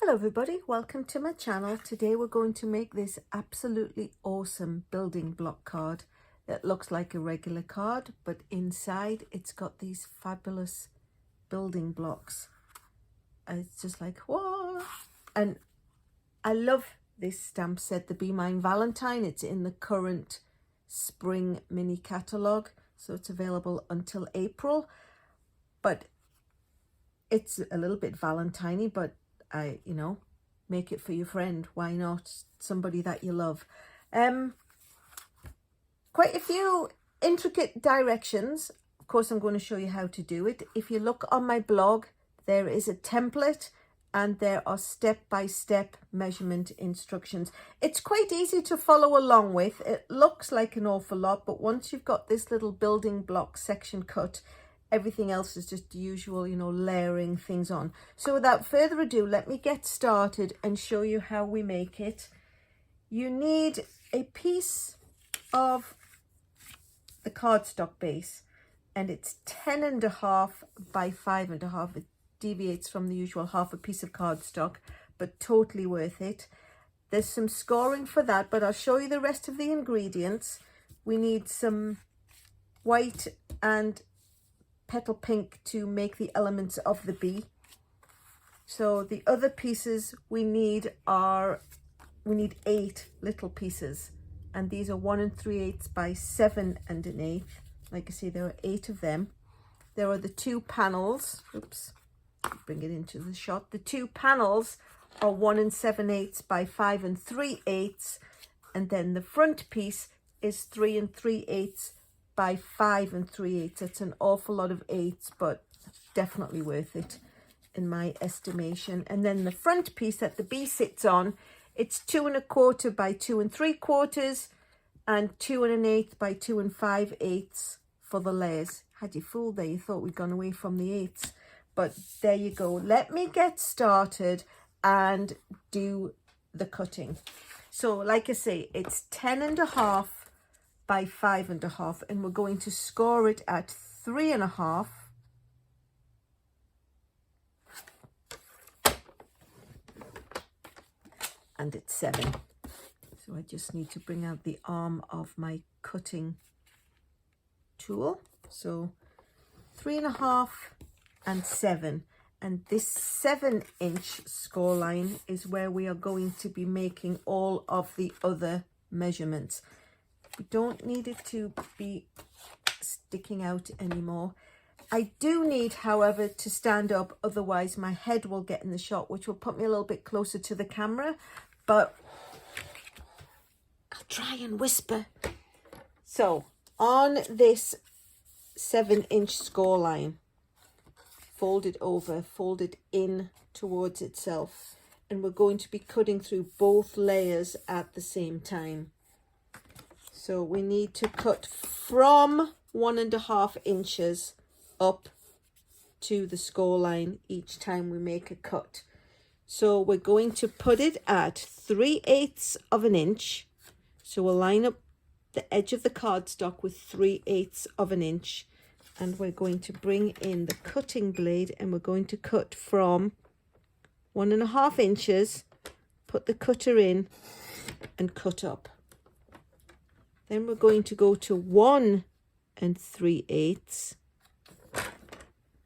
Hello everybody, welcome to my channel. Today we're going to make this absolutely awesome building block card that looks like a regular card, but inside it's got these fabulous building blocks. It's just like, whoa! And I love this stamp set, the Be Mine Valentine. It's in the current spring mini catalogue, so it's available until April. But it's a little bit Valentine-y, but make it for your friend. Why not? Somebody that you love. Quite a few intricate directions. Of course, I'm going to show you how to do it. If you look on my blog, there is a template and there are step-by-step measurement instructions. It's quite easy to follow along with. It looks like an awful lot, but once you've got this little building block section cut, everything else is just the usual, layering things on. So without further ado, let me get started and show you how we make it. You need a piece of the cardstock base, and it's 10.5 by 5.5. It deviates from the usual half a piece of cardstock, but totally worth it. There's some scoring for that, but I'll show you the rest of the ingredients. We need some white and petal pink to make the elements of the bee. So the other pieces we need 8 little pieces, and these are 1 3/8 by 7 1/8. Like I say, there are 8 of them. There are the 2 panels. Oops, bring it into the shot. The 2 panels are 1 7/8 by 5 3/8, and then the front piece is 3 3/8 by 5 3/8. It's an awful lot of 8s, but definitely worth it in my estimation. And then the front piece that the bee sits on, it's 2 1/4 by 2 3/4 and 2 1/8 by 2 5/8 for the layers. Had you fooled there, you thought we'd gone away from the 8s, but there you go. Let me get started and do the cutting. So like I say, it's 10.5 by 5.5, and we're going to score it at 3.5. And it's 7. So I just need to bring out the arm of my cutting tool. So 3.5 and 7. And this 7-inch score line is where we are going to be making all of the other measurements. We don't need it to be sticking out anymore. I do need, however, to stand up, otherwise my head will get in the shot, which will put me a little bit closer to the camera, but I'll try and whisper. So on this 7-inch score line, fold it over, fold it in towards itself, and we're going to be cutting through both layers at the same time. So we need to cut from 1.5 inches up to the score line each time we make a cut. So we're going to put it at 3/8 of an inch. So we'll line up the edge of the cardstock with 3/8 of an inch, and we're going to bring in the cutting blade, and we're going to cut from 1.5 inches, put the cutter in and cut up. Then we're going to go to 1 3/8,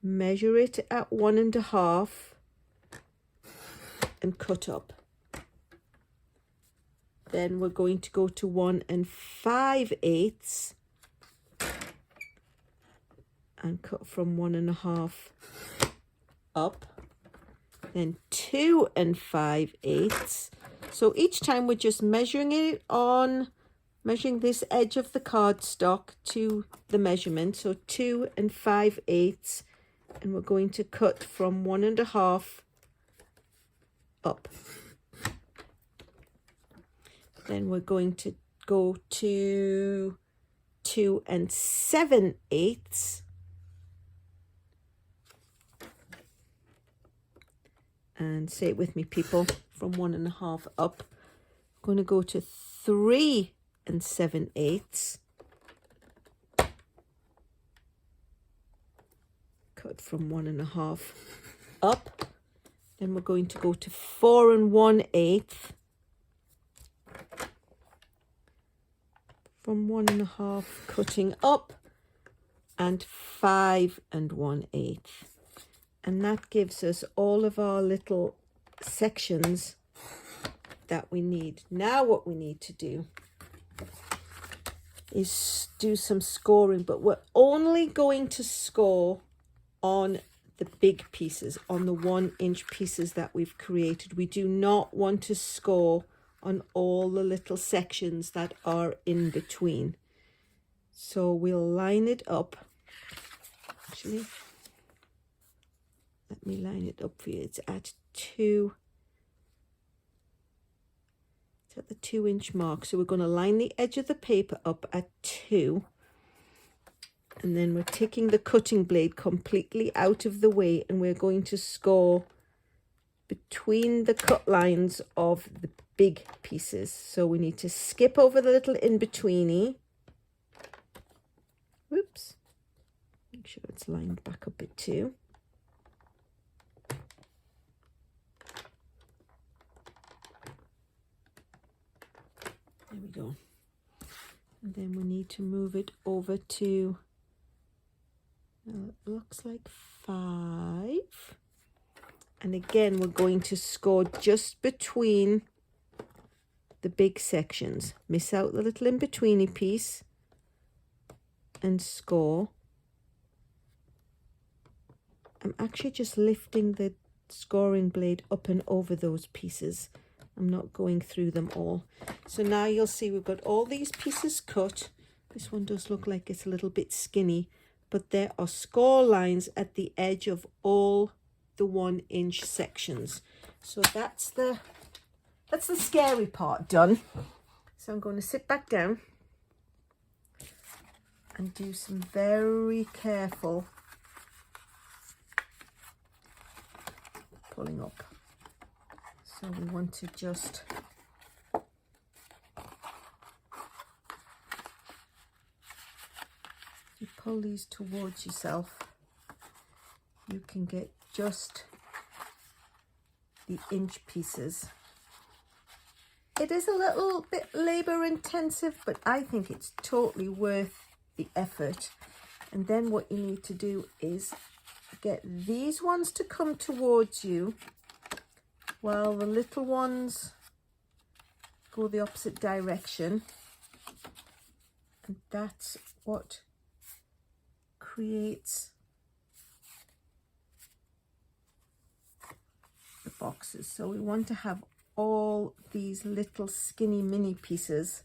measure it at 1.5 and cut up. Then we're going to go to 1 5/8 and cut from 1.5 up. Then 2 5/8. So each time we're just measuring this edge of the cardstock to the measurement. So 2 5/8, and we're going to cut from 1.5 up. Then we're going to go to 2 7/8. And say it with me, people, from 1.5 up. I'm going to go to 3 7/8. Cut from 1.5 up. Then we're going to go to 4 1/8 from 1.5, cutting up, and 5 1/8. And that gives us all of our little sections that we need. Now what we need to do is do some scoring, but we're only going to score on the big pieces, on the 1-inch pieces that we've created. We do not want to score on all the little sections that are in between. So we'll line it up. Actually, let me line it up for you. It's at 2. It's at the 2-inch mark. So we're going to line the edge of the paper up at 2. And then we're taking the cutting blade completely out of the way, and we're going to score between the cut lines of the big pieces. So we need to skip over the little in-betweeny. Whoops. Make sure it's lined back up at 2. There we go. And then we need to move it over to, it looks like 5. And again, we're going to score just between the big sections. Miss out the little in-betweeny piece and score. I'm actually just lifting the scoring blade up and over those pieces. I'm not going through them all. So now you'll see we've got all these pieces cut. This one does look like it's a little bit skinny, but there are score lines at the edge of all the 1-inch sections. So that's the scary part done. So I'm going to sit back down and do some very careful pulling up. So we want to just you pull these towards yourself, you can get just the inch pieces. It is a little bit labor intensive, but I think it's totally worth the effort. And then what you need to do is get these ones to come towards you while the little ones go the opposite direction. And that's what creates the boxes. So we want to have all these little skinny mini pieces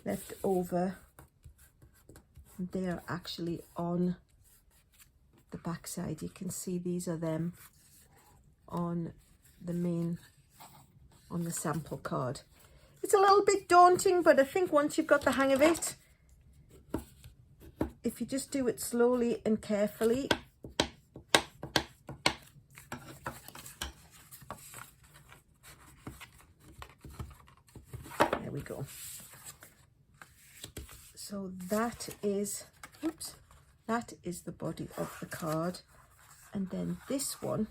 left over. They are actually on the back side. You can see these are them on the sample card. It's a little bit daunting, but I think once you've got the hang of it, if you just do it slowly and carefully, there we go. So that is, oops, that is the body of the card. And then this one,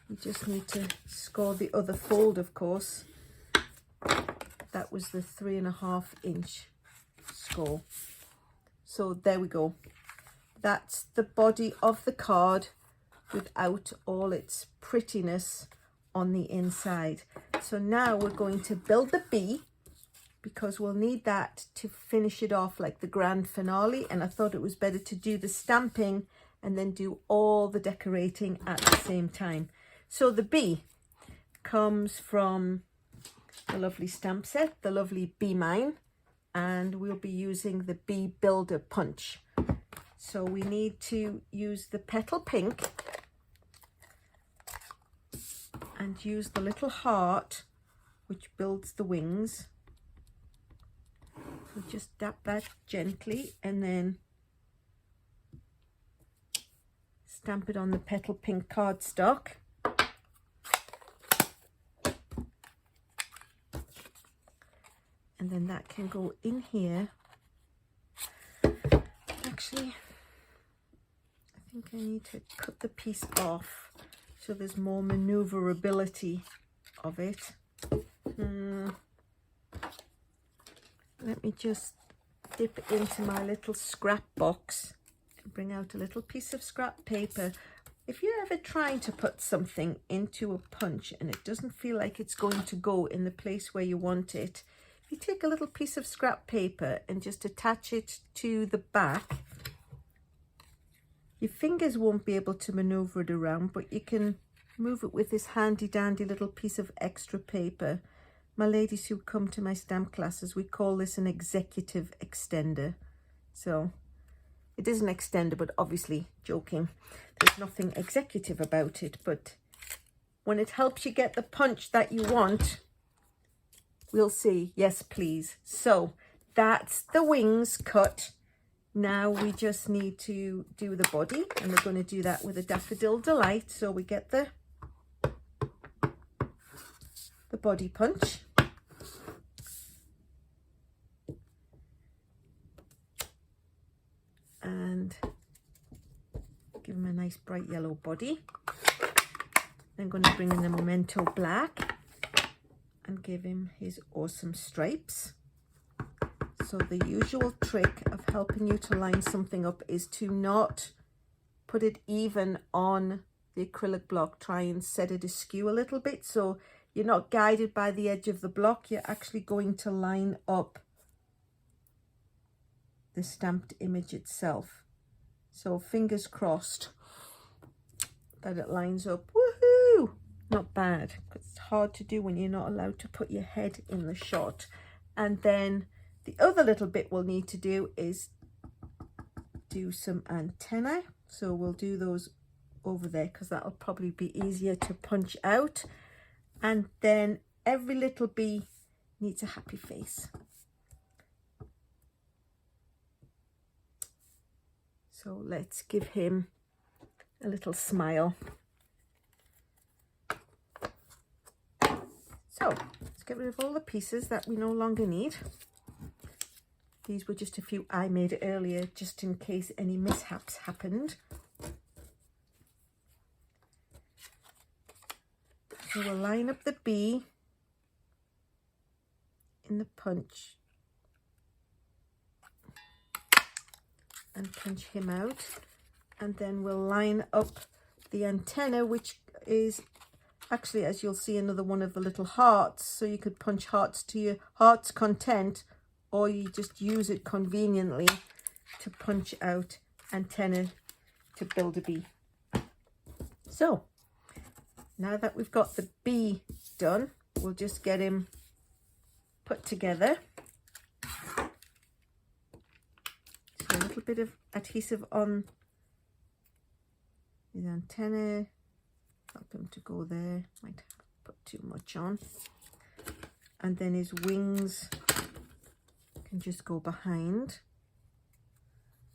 we just need to score the other fold, of course. That was the 3.5 inch score. So there we go. That's the body of the card without all its prettiness on the inside. So now we're going to build the bee, because we'll need that to finish it off like the grand finale. And I thought it was better to do the stamping and then do all the decorating at the same time. So the bee comes from the lovely stamp set, the lovely Bee Mine, and we'll be using the Bee Builder Punch. So we need to use the petal pink and use the little heart which builds the wings. So just dab that gently and then stamp it on the petal pink cardstock. And then that can go in here. Actually, I think I need to cut the piece off so there's more maneuverability of it. Let me just dip into my little scrap box and bring out a little piece of scrap paper. If you're ever trying to put something into a punch and it doesn't feel like it's going to go in the place where you want it, you take a little piece of scrap paper and just attach it to the back. Your fingers won't be able to maneuver it around, but you can move it with this handy dandy little piece of extra paper. My ladies who come to my stamp classes, we call this an executive extender. So it is an extender, but obviously joking. There's nothing executive about it, but when it helps you get the punch that you want, we'll see. Yes, please. So that's the wings cut. Now we just need to do the body, and we're going to do that with a Daffodil Delight. So we get the body punch. And give him a nice bright yellow body. I'm going to bring in the Memento Black and give him his awesome stripes. So the usual trick of helping you to line something up is to not put it even on the acrylic block. Try and set it askew a little bit, so you're not guided by the edge of the block. You're actually going to line up the stamped image itself. So fingers crossed that it lines up. Woohoo! Not bad, because it's hard to do when you're not allowed to put your head in the shot. And then the other little bit we'll need to do is do some antennae. So we'll do those over there because that'll probably be easier to punch out. And then every little bee needs a happy face. So let's give him a little smile. So let's get rid of all the pieces that we no longer need. These were just a few I made earlier, just in case any mishaps happened. So we'll line up the bee in the punch and punch him out. And then we'll line up the antenna, which is actually, as you'll see, another one of the little hearts. So you could punch hearts to your heart's content, or you just use it conveniently to punch out antenna to build a bee. So now that we've got the bee done, we'll just get him put together. So a little bit of adhesive on his antenna, help him to go there, might put too much on. And then his wings can just go behind.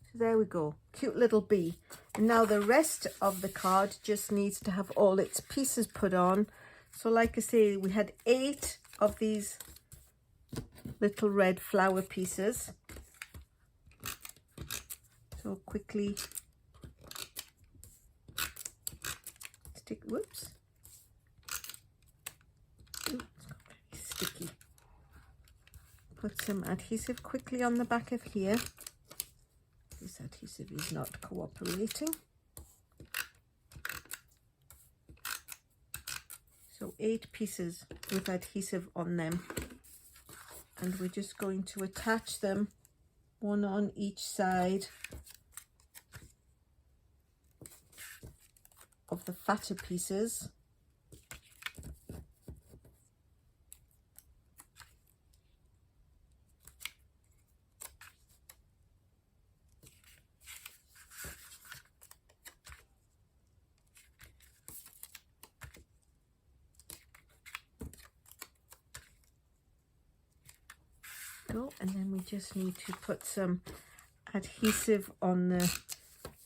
So there we go, cute little bee. And now the rest of the card just needs to have all its pieces put on. So like I say, we had 8 of these little red flower pieces. So quickly stick, whoops, ooh, it's got very sticky. Put some adhesive quickly on the back of here. This adhesive is not cooperating. So 8 pieces with adhesive on them. And we're just going to attach them, one on each side of the fatter pieces. And then we just need to put some adhesive on the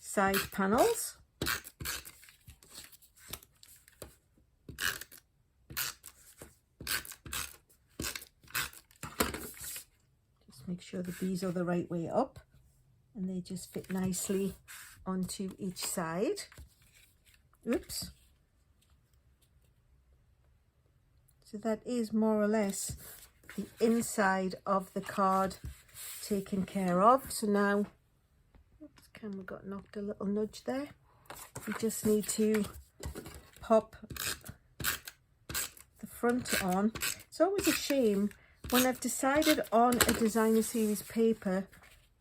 side panels. Just make sure the bees are the right way up and they just fit nicely onto each side. Oops. So that is more or less the inside of the card taken care of. So now, oops, camera got knocked a little nudge there. We just need to pop the front on. It's always a shame when I've decided on a designer series paper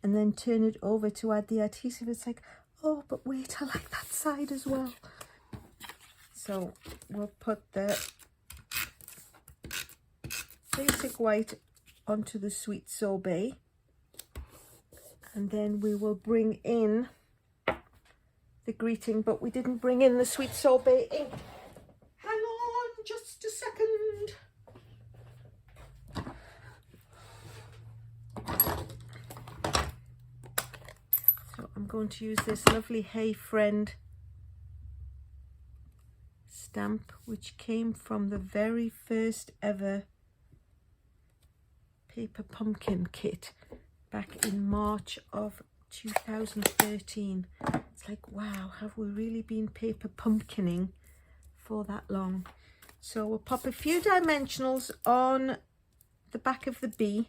and then turn it over to add the adhesive. It's like, oh, but wait, I like that side as well. So we'll put the basic white onto the sweet sorbet, and then we will bring in the greeting, but we didn't bring in the sweet sorbet ink. Hang on just a second. So I'm going to use this lovely Hey Friend stamp, which came from the very first ever paper pumpkin kit back in March of 2013. It's like, wow, have we really been paper pumpkining for that long? So we'll pop a few dimensionals on the back of the bee,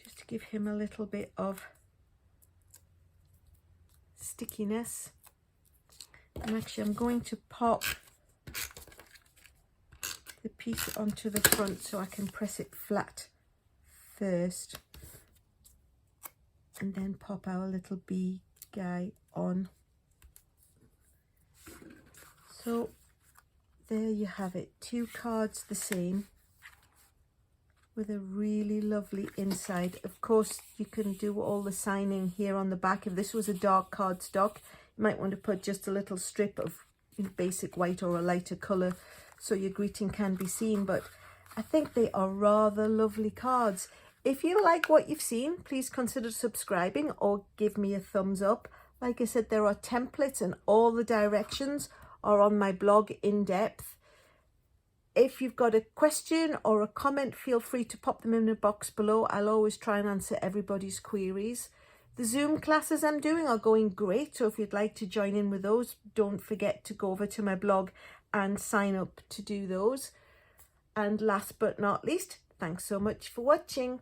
just to give him a little bit of stickiness. And actually I'm going to pop the piece onto the front so I can press it flat first, and then pop our little bee guy on. So there you have it, 2 cards the same with a really lovely inside. Of course you can do all the signing here on the back. If this was a dark cardstock, you might want to put just a little strip of basic white or a lighter colour so your greeting can be seen, but I think they are rather lovely cards. If you like what you've seen, please consider subscribing or give me a thumbs up. Like I said, there are templates and all the directions are on my blog in depth. If you've got a question or a comment, feel free to pop them in the box below. I'll always try and answer everybody's queries. The Zoom classes I'm doing are going great, so if you'd like to join in with those, don't forget to go over to my blog and sign up to do those. And last but not least, thanks so much for watching.